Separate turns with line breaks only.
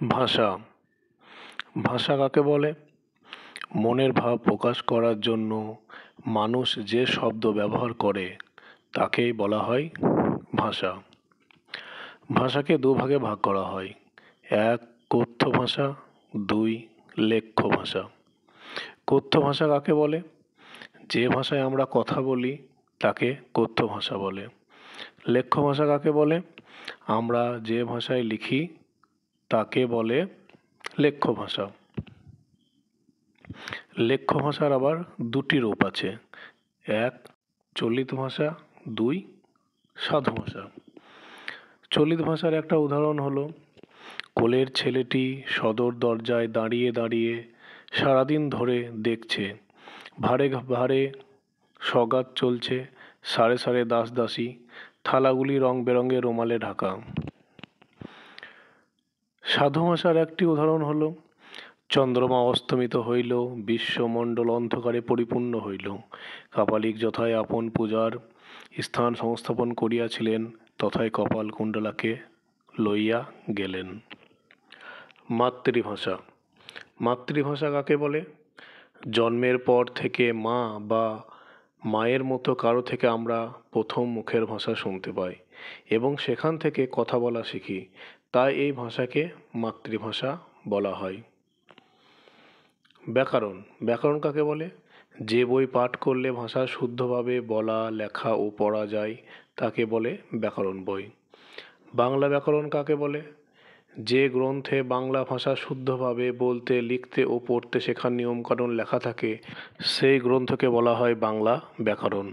ভাষা। ভাষা কাকে বলে? মনের ভাব প্রকাশ করার জন্য মানুষ যে শব্দ ব্যবহার করে তাকেই বলা হয় ভাষা। ভাষাকে দুভাগে ভাগ করা হয়, এক কথ্য ভাষা, দুই লেখ্য ভাষা। কথ্য ভাষা কাকে বলে? যে ভাষায় আমরা কথা বলি তাকে কথ্য ভাষা বলে। লেখ্য ভাষা কাকে বলে? আমরা যে ভাষায় লিখি তাকে বলে লেখ্য ভাষা। লেখ্য ভাষার আবার দুটি রূপ আছে, এক চলিত ভাষা, দুই সাধু ভাষা। চলিত ভাষার একটা উদাহরণ হলো, কোলের ছেলেটি সদর দরজায় দাঁড়িয়ে দাঁড়িয়ে সারাদিন ধরে দেখছে ভারে ভারে সগাত চলছে, সারে সারে দাস দাসী, থালাগুলি রং বেরঙের রুমালে ঢাকা। সাধু ভাষার একটি উদাহরণ হলো, চন্দ্রমা অস্তমিত হইল, বিশ্বমণ্ডল অন্ধকারে পরিপূর্ণ হইল, কাপালিক যথায় আপন পূজার স্থান সংস্থাপন করিয়াছিলেন, তথায় কপাল কুণ্ডলাকে লইয়া গেলেন। মাতৃভাষা। মাতৃভাষা কাকে বলে? জন্মের পর থেকে মা বা মায়ের মতো কারো থেকে আমরা প্রথম মুখের ভাষা শুনতে পাই এবং সেখান থেকে কথা বলা শিখি, তাই এই ভাষাকে মাতৃভাষা বলা হয়। ব্যাকরণ। ব্যাকরণ কাকে বলে? যে বই পাঠ করলে ভাষা শুদ্ধভাবে বলা, লেখা ও পড়া যায় তাকে বলে ব্যাকরণ বই। বাংলা ব্যাকরণ কাকে বলে? যে গ্রন্থে বাংলা ভাষা শুদ্ধভাবে বলতে, লিখতে ও পড়তে শেখার নিয়মকানুন লেখা থাকে সেই গ্রন্থকে বলা হয় বাংলা ব্যাকরণ।